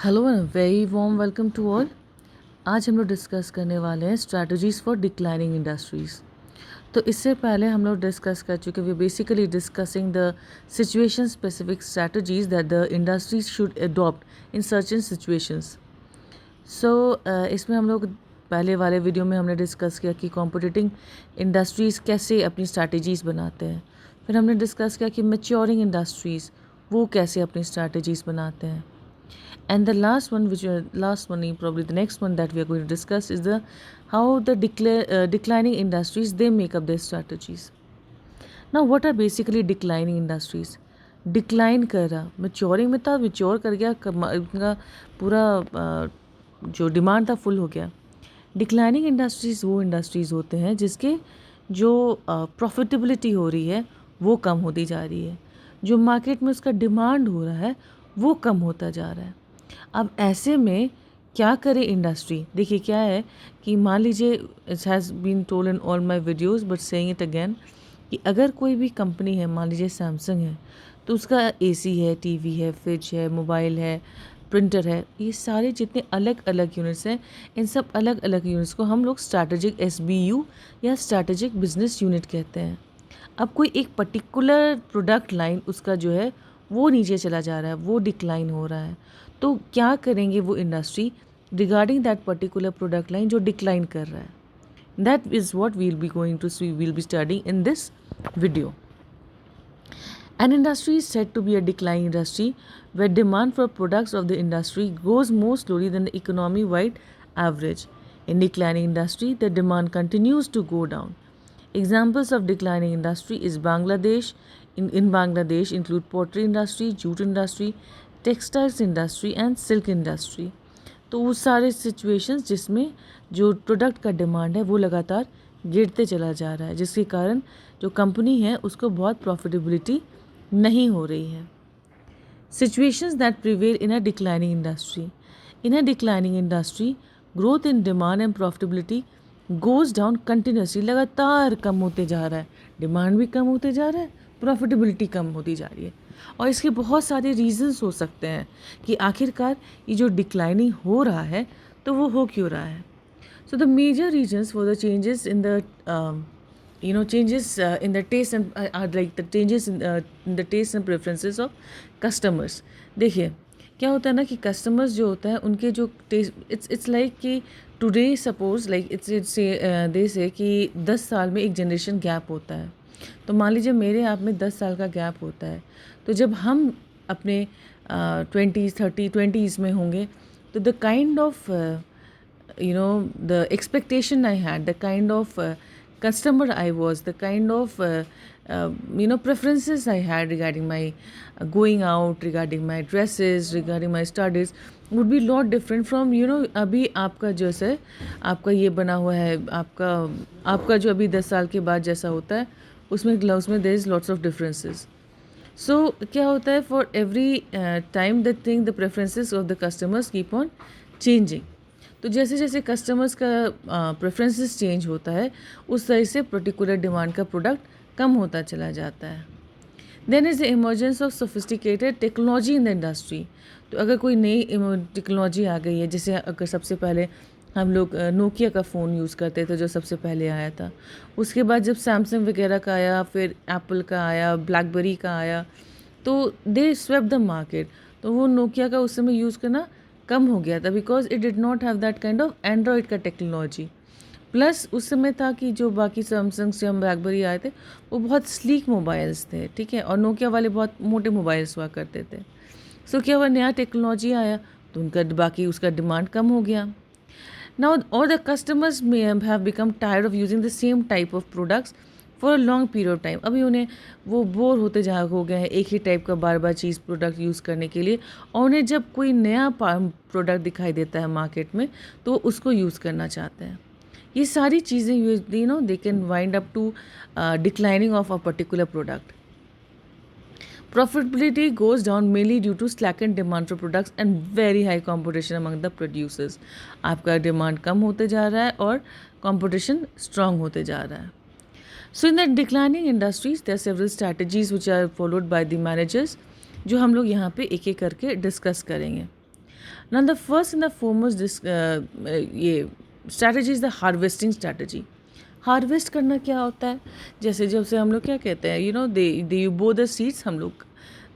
Hello and very warm welcome to all. आज हम लोग डिस्कस करने वाले हैं स्ट्रैटेजीज़ फॉर डिक्लाइनिंग इंडस्ट्रीज़। तो इससे पहले हम लोग डिस्कस कर चुके, we basically discussing the situation specific strategies that the industries should adopt in certain situations. So इसमें हम लोग पहले वाले वीडियो में हमने डिस्कस किया कि कॉम्पिटिटिंग इंडस्ट्रीज़ कैसे अपनी स्ट्रैटेजीज़ बनाते हैं। फिर हमने डिस्कस किया कि मैच्योरिंग इंडस्ट्रीज़ वो कैसे अपनी स्ट्रैटेजीज़ बनाते हैं। And the last one, probably the next one that we are going to discuss is the how the declining industries they make up their strategies. Now, what are basically declining industries? Decline कर रहा, maturing में था, mature कर गया, उनका पूरा जो demand था फुल हो गया। डिक्लाइनिंग इंडस्ट्रीज़ वो इंडस्ट्रीज़ होते हैं जिसके जो प्रॉफिटेबिलिटी हो रही है वो कम होती जा रही है, जो मार्केट में उसका डिमांड हो रहा है वो कम होता जा रहा है। अब ऐसे में क्या करे इंडस्ट्री? देखिए क्या है कि मान लीजिए, it has been told in all my videos but saying it again, कि अगर कोई भी कंपनी है, मान लीजिए सैमसंग है, तो उसका एसी है, टीवी है, फ्रिज है, मोबाइल है, प्रिंटर है, ये सारे जितने अलग अलग यूनिट्स हैं, इन सब अलग अलग यूनिट्स को हम लोग स्ट्रैटेजिक एसबीयू या स्ट्रैटेजिक बिजनेस यूनिट कहते हैं। अब कोई एक पर्टिकुलर प्रोडक्ट लाइन उसका जो है वो नीचे चला जा रहा है, वो डिक्लाइन हो रहा है, तो क्या करेंगे वो industry regarding that particular product line जो डिक्लाइन कर रहा है? That is what will be going to see, will be studying in this video. An industry is said to be a declining industry where demand for products of the industry grows more slowly than the economy-wide average. In declining industry, the demand continues to go down. Examples of declining industry is Bangladesh. In Bangladesh include pottery industry, jute industry, textiles industry and silk industry. तो वो सारे situations जिसमें जो product का demand है वो लगातार गिरते चला जा रहा है, जिसके कारण जो कंपनी है उसको बहुत प्रॉफिटेबिलिटी नहीं हो रही है। Situations that prevail in a declining industry, in a declining industry growth in demand and profitability goes down continuously, लगातार कम होते जा रहा है, डिमांड भी कम होते जा रहा है, प्रॉफिटेबिलिटी कम होती जा रही है। और इसके बहुत सारे रीजंस हो सकते हैं कि आखिरकार ये जो डिक्लाइनिंग हो रहा है तो वो हो क्यों रहा है। So the major reasons for the changes in the changes in the taste and are like the changes in the taste and preferences of customers. देखिए क्या होता है ना कि कस्टमर्स जो होता है उनके जो टेस्ट, इट्स लाइक कि today suppose like it's they से कि 10 साल में एक जनरेशन गैप होता है। तो मान लीजिए मेरे आप में 10 साल का गैप होता है, तो जब हम अपने 20s में होंगे, तो the kind of the expectation I had, the kind of customer I was, the kind of preferences I had regarding my going out, regarding my dresses, regarding my studies would be lot different from अभी आपका जैसे आपका ये बना हुआ है, आपका जो अभी 10 साल के बाद जैसा होता है उसमें there is lots of differences. So क्या होता है, for every time the thing the preferences of the customers keep on changing. तो जैसे जैसे कस्टमर्स का प्रेफरेंसेस चेंज होता है उस तरह से पर्टिकुलर डिमांड का प्रोडक्ट कम होता चला जाता है। Then is the emergence of sophisticated technology in the industry. तो अगर कोई नई टेक्नोलॉजी आ गई है, जैसे अगर सबसे पहले हम लोग नोकिया का फ़ोन यूज़ करते थे जो सबसे पहले आया था, उसके बाद जब सैमसंग वगैरह का आया, फिर एप्पल का आया, ब्लैकबेरी का आया, तो दे स्वेप द मार्केट। तो वो नोकिया का उस समय यूज़ करना कम हो गया था because it did not have that kind of Android का टेक्नोलॉजी। प्लस उस समय था कि जो बाकी सैमसंग से हम ब्लैकबेरी आए थे वो बहुत स्लीक मोबाइल्स थे, ठीक है, और नोकिया वाले बहुत मोटे मोबाइल्स हुआ करते थे। सो क्या हुआ, नया टेक्नोलॉजी आया तो उनका बाकी उसका डिमांड कम हो गया। नाउ और the customers may have become tired of using the same type of products for a long period of time. अभी उन्हें वो बोर होते हो गए हैं एक ही टाइप का बार बार चीज़ प्रोडक्ट यूज़ करने के लिए, और उन्हें जब कोई नया प्रोडक्ट दिखाई देता है मार्केट में तो उसको यूज़ करना चाहते हैं। ये सारी चीज़ें they can wind up to declining of a particular product. Profitability goes down mainly due to slackened demand for products and very high competition among the producers. आपका डिमांड कम होते जा रहा है और कंपटीशन स्ट्रांग होते जा रहा है। So in the declining industries, there are several strategies which are followed by the managers, जो हम लोग यहाँ पे एक एक करके डिस्कस करेंगे। Now the first and the foremost ये strategy is the harvesting strategy. Harvest करना क्या होता है? जैसे जब से हम लोग क्या कहते हैं, दे यू बो द सीड्स, हम लोग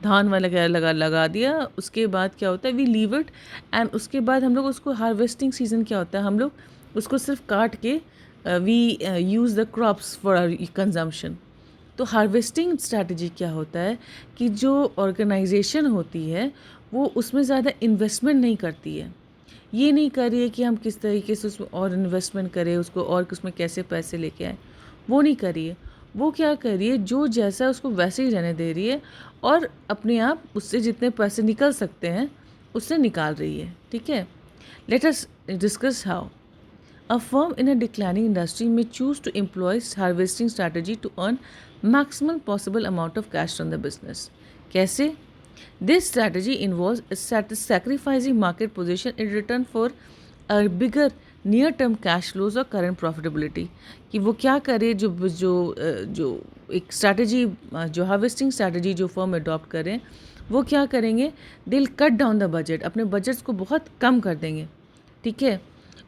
धान वाला लगा दिया, उसके बाद क्या होता है, वी लीव इट, एंड उसके बाद हम लोग उसको हार्वेस्टिंग सीजन क्या होता है, हम लोग उसको सिर्फ काट के we use the crops for our consumption. तो हार्वेस्टिंग स्ट्रैटेजी क्या होता है कि जो ऑर्गेनाइजेशन होती है वो उसमें ज़्यादा इन्वेस्टमेंट नहीं करती है. ये नहीं कर रही है कि हम किस तरीके से उसमें और इन्वेस्टमेंट करें, उसको और उसमें कैसे पैसे लेके आए, वो नहीं कर रही है. वो क्या कर रही है, जो जैसा उसको वैसे ही रहने दे रही है और अपने आप उससे जितने पैसे निकल सकते हैं उससे निकाल रही है. ठीक है, let us discuss how. A firm in a declining industry may choose to employ harvesting strategy to earn maximum possible amount of cash from the business. कैसे? This strategy involves sacrificing market position in return for a bigger near-term cash flows और current profitability. कि वो क्या करे, जो एक strategy, जो harvesting strategy जो फर्म अडॉप्ट करें, वो क्या करेंगे, दिल कट डाउन द बजट, अपने बजट्स को बहुत कम कर देंगे. ठीक है,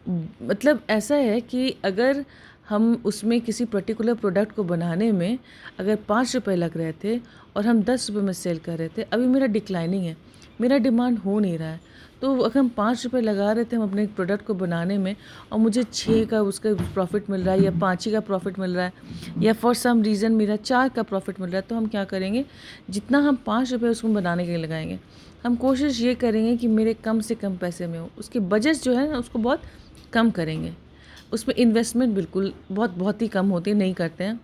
मतलब ऐसा है कि अगर हम उसमें किसी पर्टिकुलर प्रोडक्ट को बनाने में अगर 5 रुपए लग रहे थे और हम 10 रुपए में सेल कर रहे थे, अभी मेरा डिक्लाइनिंग है, मेरा डिमांड हो नहीं रहा है, तो अगर हम 5 रुपए लगा रहे थे हम अपने प्रोडक्ट को बनाने में और मुझे 6 का उसका प्रॉफिट मिल रहा है या 5 ही का प्रॉफिट मिल रहा है या फॉर सम रीज़न मेरा 4 का प्रॉफिट मिल रहा है, तो हम क्या करेंगे, जितना हम 5 रुपये उसको बनाने के लिए लगाएंगे, हम कोशिश ये करेंगे कि मेरे कम से कम पैसे में हो. उसके बजट जो है ना उसको बहुत कम करेंगे. उसमें इन्वेस्टमेंट बिल्कुल बहुत ही कम होती है, नहीं करते हैं.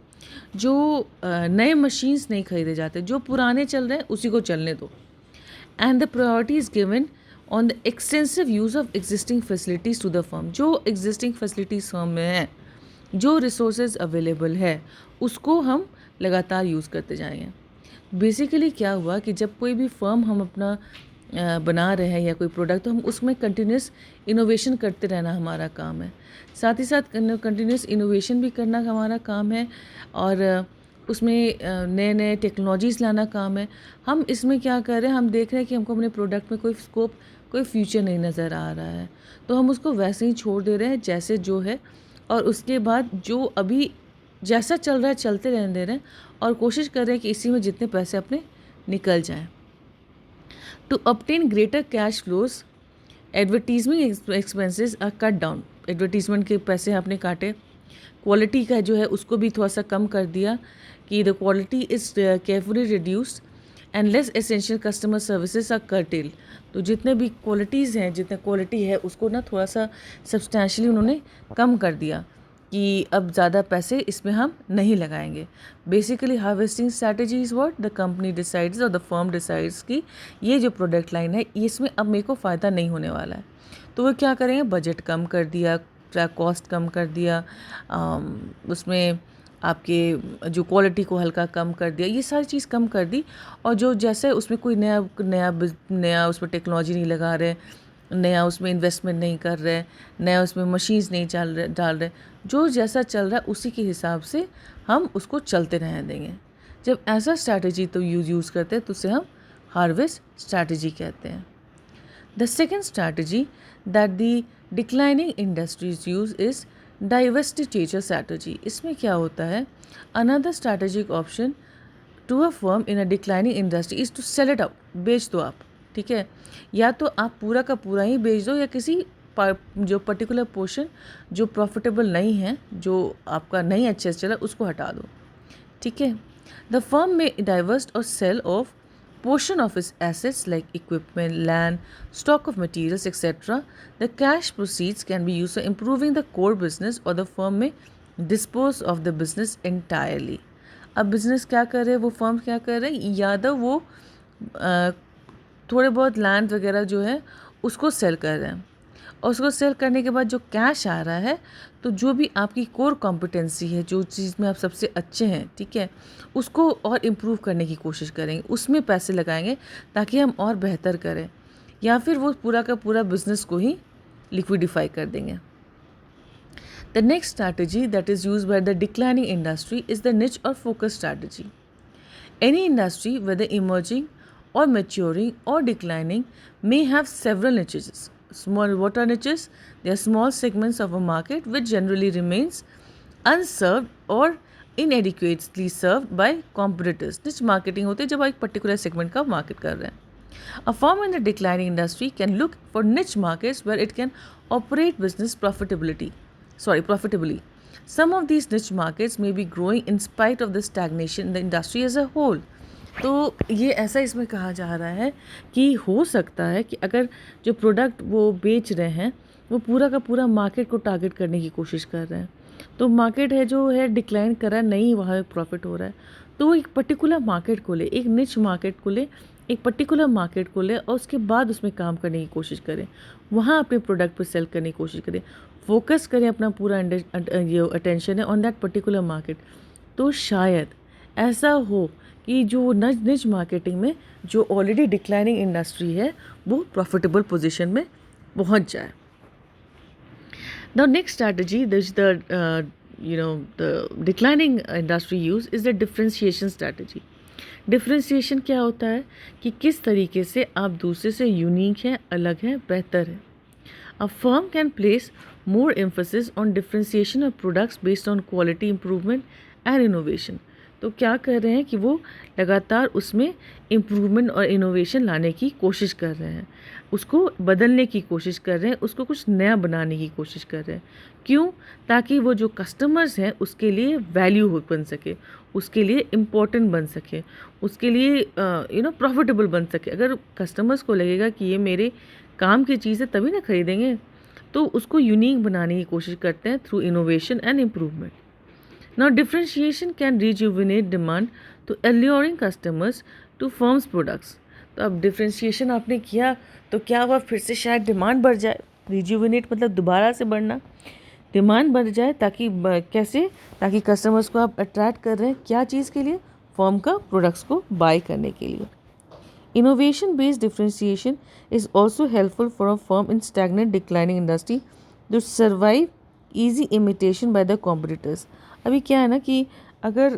जो नए मशीन्स नहीं खरीदे जाते, जो पुराने चल रहे हैं उसी को चलने दो. And the priority is given on the extensive use of existing facilities to the firm. जो एग्जिस्टिंग फैसिलिटीज़ फर्म में है, जो रिसोर्सेज अवेलेबल है, उसको हम लगातार यूज़ करते जाएंगे. बेसिकली क्या हुआ कि जब कोई भी फर्म हम अपना बना रहे हैं या कोई प्रोडक्ट, तो हम उसमें कंटिन्यूस इनोवेशन करते रहना हमारा काम है. साथ ही साथ कंटिन्यूस इनोवेशन भी करना हमारा काम है और उसमें नए नए टेक्नोलॉजीज़ लाना काम है. हम इसमें क्या कर रहे हैं, हम देख रहे हैं कि हमको अपने प्रोडक्ट में कोई स्कोप, कोई फ्यूचर नहीं नज़र आ रहा है, तो हम उसको वैसे ही छोड़ दे रहे हैं जैसे जो है, और उसके बाद जो अभी जैसा चल रहा है चलते रहने दे रहे हैं और कोशिश कर रहे हैं कि इसी में जितने पैसे अपने निकल जाएं. To obtain greater cash flows, advertisement expenses are cut down. Advertisement के पैसे आपने काटे. क्वालिटी का जो है उसको भी थोड़ा सा कम कर दिया कि the quality is carefully reduced and less essential customer services are curtail. तो जितने भी क्वालिटीज़ हैं, जितने क्वालिटी है उसको ना थोड़ा सा सब्सटैंशली उन्होंने कम कर दिया कि अब ज़्यादा पैसे इसमें हम नहीं लगाएंगे. Basically harvesting strategy is what the company decides और द फर्म डिसाइड्स कि ये जो प्रोडक्ट लाइन है इसमें अब मेरे को फ़ायदा नहीं होने वाला है, तो वो क्या करेंगे, बजट कम कर दिया, कॉस्ट कम कर दिया, उसमें आपके जो क्वालिटी को हल्का कम कर दिया, ये सारी चीज़ कम कर दी. और जो जैसे उसमें कोई नया उसमें टेक्नोलॉजी नहीं लगा रहे, नया उसमें इन्वेस्टमेंट नहीं कर रहे, नया उसमें मशीन्स नहीं डाल रहे, जो जैसा चल रहा है उसी के हिसाब से हम उसको चलते रहने देंगे. जब ऐसा स्ट्रैटेजी तो यूज़ करते हैं तो उसे हम हार्वेस्ट स्ट्रैटेजी कहते हैं. The second strategy that the declining industries use is diversification strategy. इसमें क्या होता है, another strategic option to a firm in a declining industry is to sell it out. बेच दो आप. ठीक है, या तो आप पूरा का पूरा ही बेच दो या किसी जो पर्टिकुलर पोर्शन जो प्रॉफिटेबल नहीं है, जो आपका नहीं अच्छे से चला, उसको हटा दो. ठीक है, द फर्म में डाइवर्स्ट और sell off portion of its assets like equipment, land, stock of materials, etc. The cash proceeds can be used for improving the core business or the firm may dispose of the business entirely. अब business क्या कर रहे हैं, वो firm क्या कर रहे हैं, या तो वो थोड़े बहुत लैंड वगैरह जो है उसको सेल कर रहे हैं, और उसको सेल करने के बाद जो कैश आ रहा है, तो जो भी आपकी कोर कॉम्पिटेंसी है, जो चीज़ में आप सबसे अच्छे हैं, ठीक है, उसको और इम्प्रूव करने की कोशिश करेंगे, उसमें पैसे लगाएंगे ताकि हम और बेहतर करें, या फिर वो पूरा का पूरा बिजनेस को ही लिक्विडिफाई कर देंगे. The next strategy that is use by the declining industry is the निच और focus strategy. Any industry, whether emerging or maturing or declining may have several niches. Small water niches, they are small segments of a market which generally remains unserved or inadequately served by competitors. Niche marketing होते हैं जब आप एक particular segment का market कर रहे हैं. A firm in the declining industry can look for niche markets where it can operate business profitably. Some of these niche markets may be growing in spite of the stagnation in the industry as a whole. तो ये ऐसा इसमें कहा जा रहा है कि हो सकता है कि अगर जो प्रोडक्ट वो बेच रहे हैं वो पूरा का पूरा मार्केट को टारगेट करने की कोशिश कर रहे हैं, तो मार्केट है जो है डिक्लाइन कर रहा है, नहीं वहाँ प्रॉफिट हो रहा है, तो वो एक पर्टिकुलर मार्केट को ले, एक निच मार्केट को ले, एक पर्टिकुलर मार्केट को ले और उसके बाद उसमें काम करने की कोशिश करें, वहाँ अपने प्रोडक्ट पर सेल करने की कोशिश करें, फोकस करें अपना पूरा ये अटेंशन है ऑन दैट पर्टिकुलर मार्केट. तो शायद ऐसा हो कि जो निच मार्केटिंग में जो ऑलरेडी डिक्लाइनिंग इंडस्ट्री है वो प्रॉफिटेबल पोजीशन में पहुंच जाए. Now next strategy the declining industry use is the differentiation strategy. Differentiation क्या होता है कि किस तरीके से आप दूसरे से यूनिक हैं, अलग हैं, बेहतर है. A firm can place more emphasis on differentiation of products based on quality improvement and innovation. तो क्या कर रहे हैं कि वो लगातार उसमें इम्प्रूवमेंट और इनोवेशन लाने की कोशिश कर रहे हैं, उसको बदलने की कोशिश कर रहे हैं, उसको कुछ नया बनाने की कोशिश कर रहे हैं. क्यों? ताकि वो जो कस्टमर्स हैं उसके लिए वैल्यू हो बन सके, उसके लिए इम्पोर्टेंट बन सके, उसके लिए प्रॉफिटेबल बन सके. अगर कस्टमर्स को लगेगा कि ये मेरे काम की चीज़ है तभी ना खरीदेंगे, तो उसको यूनिक बनाने की कोशिश करते हैं through innovation and improvement. Now differentiation can rejuvenate demand to alluring customers to firm's products. तो अब डिफ्रेंशिएशन आपने किया तो क्या हुआ, फिर से शायद डिमांड बढ़ जाए. रिजुविनेट मतलब दोबारा से बढ़ना, डिमांड बढ़ जाए. ताकि कैसे? ताकि कस्टमर्स को आप अट्रैक्ट कर रहे हैं क्या चीज़ के लिए? फर्म का प्रोडक्ट्स को बाय करने के लिए. Innovation based differentiation is also helpful for a firm in stagnant declining industry to survive easy imitation by the competitors. अभी क्या है ना कि अगर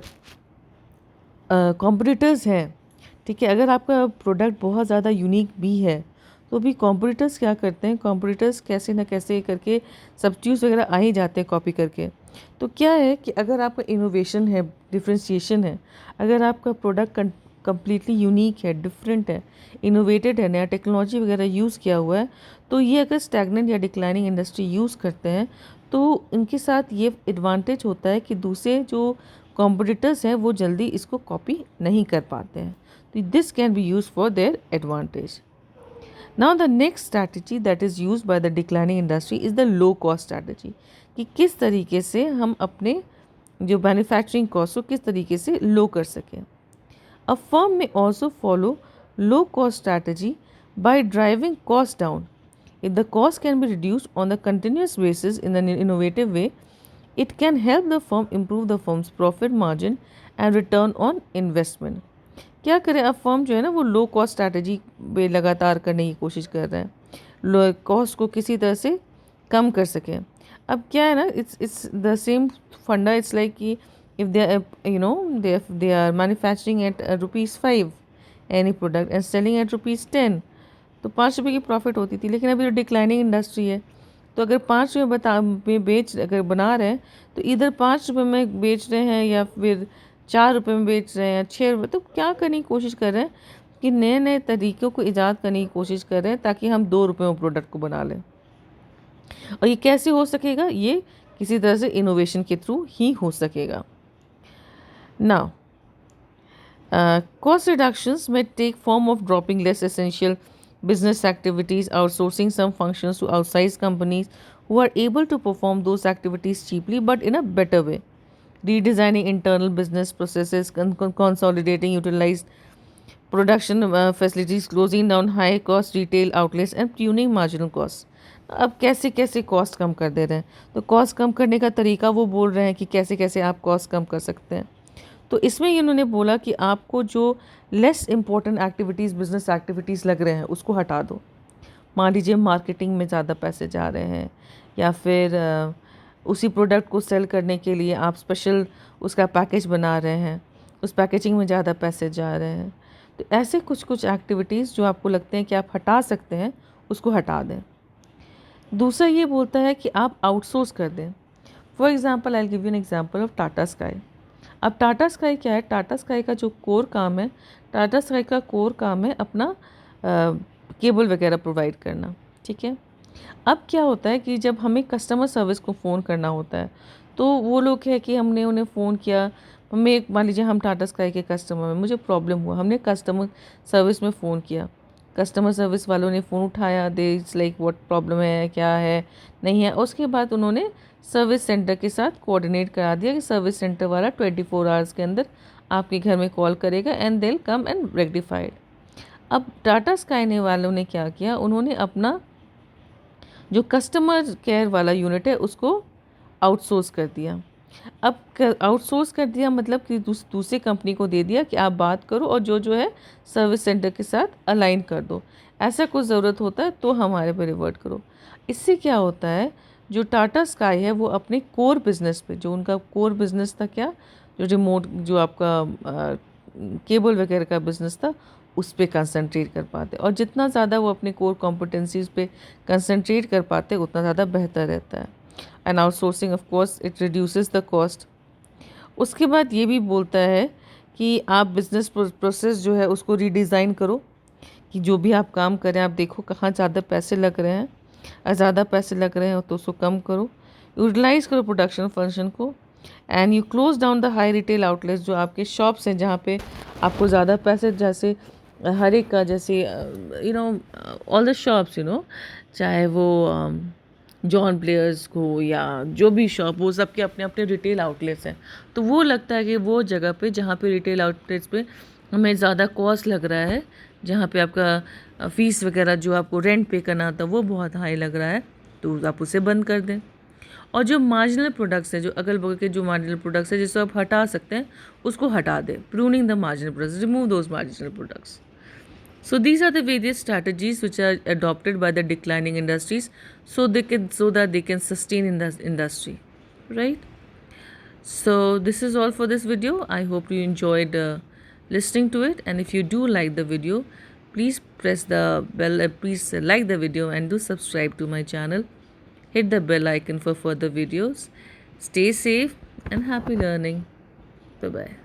कॉम्पिटिटर्स हैं, ठीक है, अगर आपका प्रोडक्ट बहुत ज़्यादा यूनिक भी है तो भी कॉम्पिटिटर्स क्या करते हैं, कॉम्पिटिटर्स कैसे ना कैसे करके सब्स्टिट्यूट्स वगैरह आ ही जाते हैं कॉपी करके. तो क्या है कि अगर आपका इनोवेशन है, डिफ्रेंशिएशन है, अगर आपका प्रोडक्ट कम्प्लीटली यूनिक है, डिफरेंट है, इनोवेटेड है, नया टेक्नोलॉजी वगैरह यूज़ किया हुआ है, तो ये अगर स्टैग्नेंट या डिक्लाइनिंग इंडस्ट्री यूज़ करते हैं तो इनके साथ ये एडवांटेज होता है कि दूसरे जो कॉम्पिटिटर्स हैं वो जल्दी इसको कॉपी नहीं कर पाते हैं. तो this can be use for their advantage. Now the next strategy that is use by the declining industry is the low cost strategy. कि किस तरीके से हम अपने जो मैन्युफैक्चरिंग कॉस्ट को किस तरीके से लो कर सकें. A firm may also follow low cost strategy by driving cost down. If the cost can be reduced on a continuous basis in an innovative way, it can help the firm improve the firm's profit margin and return on investment. क्या करें, अब firm जो है ना वो लो cost strategy पे लगातार करने की कोशिश कर रहे हैं, लो कॉस्ट को किसी तरह से कम कर सकें. अब क्या है ना, it's the same funda. It's like कि if they are manufacturing at ₹5 any product and selling at ₹10, तो 5 रुपये की प्रॉफिट होती थी. लेकिन अभी जो डिक्लाइनिंग इंडस्ट्री है तो अगर 5 रुपये में अगर बना रहे हैं तो इधर 5 रुपये में बेच रहे हैं या फिर 4 रुपये में बेच रहे हैं, 6 रुपये. तो क्या करने की कोशिश कर रहे हैं कि नए नए तरीक़ों को ईजाद करने की कोशिश कर रहे हैं ताकि हम 2 रुपये में प्रोडक्ट को बना लें. और ये कैसे हो सकेगा? ये किसी तरह से इनोवेशन के थ्रू ही हो सकेगा. Now cost reductions may take form of dropping less essential business activities, outsourcing some functions to outside companies who are able to perform those activities cheaply but in a better way, redesigning internal business processes, consolidating utilized production facilities, closing down high cost retail outlets and tuning marginal costs. अब कैसे कैसे cost कम कर दे रहे हैं, तो cost कम करने का तरीका वो बोल रहे हैं कि कैसे कैसे आप कॉस्ट कम कर सकते हैं. तो इसमें इन्होंने बोला कि आपको जो less important activities, business activities लग रहे हैं उसको हटा दो. मान लीजिए मार्केटिंग में ज़्यादा पैसे जा रहे हैं या फिर उसी प्रोडक्ट को सेल करने के लिए आप स्पेशल उसका पैकेज बना रहे हैं, उस पैकेजिंग में ज़्यादा पैसे जा रहे हैं, तो ऐसे कुछ कुछ एक्टिविटीज़ जो आपको लगते हैं कि आप हटा सकते हैं, उसको हटा दें। दूसरा ये बोलता है कि आप आउटसोर्स कर दें। For example, I give you an example of Tata sky. अब टाटा स्काई क्या है, टाटा स्काई का जो कोर काम है, टाटा स्काई का कोर काम है अपना केबल वगैरह प्रोवाइड करना, ठीक है। अब क्या होता है कि जब हमें कस्टमर सर्विस को फ़ोन करना होता है, तो वो लोग है कि हमने उन्हें फ़ोन किया, हमें मान लीजिए हम टाटा स्काई के कस्टमर हैं, मुझे प्रॉब्लम हुआ, हमने कस्टमर सर्विस में फ़ोन किया, कस्टमर सर्विस वालों ने फ़ोन उठाया, दे इट्स लाइक व्हाट प्रॉब्लम है, क्या है, नहीं है। उसके बाद उन्होंने सर्विस सेंटर के साथ कोऑर्डिनेट करा दिया कि सर्विस सेंटर वाला 24 आवर्स के अंदर आपके घर में कॉल करेगा and they will come and rectified. अब टाटा स्काई ने वालों ने क्या किया, उन्होंने अपना जो कस्टमर केयर वाला यूनिट है उसको आउटसोर्स कर दिया। अब आउटसोर्स कर दिया मतलब कि दूसरी कंपनी को दे दिया कि आप बात करो और जो है सर्विस सेंटर के साथ अलाइन कर दो। ऐसा कुछ ज़रूरत होता है तो हमारे पे रिवर्ट करो। इससे क्या होता है, जो टाटा स्काई है वो अपने कोर बिज़नेस पे, जो उनका कोर बिज़नेस था क्या, जो रिमोट जो आपका केबल वगैरह का बिज़नेस था, उस पे कंसंट्रेट कर पाते। और जितना ज़्यादा वो अपने कोर कॉम्पिटेंसीज़ पे कंसंट्रेट कर पाते उतना ज़्यादा बेहतर रहता है। And outsourcing of course it reduces the cost. उसके बाद ये भी बोलता है कि आप बिज़नेस प्रोसेस जो है उसको रीडिज़ाइन करो, कि जो भी आप काम करें आप देखो कहाँ ज़्यादा पैसे लग रहे हैं, और ज़्यादा पैसे लग रहे हैं तो उसको कम करो, यूटिलाइज़ करो प्रोडक्शन फंक्शन को। And you close down the high retail outlets, जो आपके शॉप्स हैं जहाँ पे आपको ज़्यादा पैसे, जैसे हर एक का, जैसे you know all the shops, चाहे वो जॉन प्लेयर्स को या जो भी शॉप, वो सब के अपने अपने रिटेल आउटलेट्स हैं। तो वो लगता है कि वो जगह पे जहाँ पे रिटेल आउटलेट्स पे हमें ज़्यादा कॉस्ट लग रहा है, जहाँ पे आपका फ़ीस वगैरह जो आपको रेंट पे करना था वो बहुत हाई लग रहा है, तो आप उसे बंद कर दें। और जो मार्जिनल प्रोडक्ट्स हैं, जो अगल बगल के जो मार्जिनल प्रोडक्ट्स हैं जिसको आप हटा सकते हैं, उसको हटा दें। Pruning the marginal products, remove those marginal products. So these are the various strategies which are adopted by the declining industries, so that they can sustain in the industry, right? So this is all for this video. I hope you enjoyed listening to it, and if you do like the video, please press the bell. Please like the video and do subscribe to my channel. Hit the bell icon for further videos. Stay safe and happy learning. Bye bye.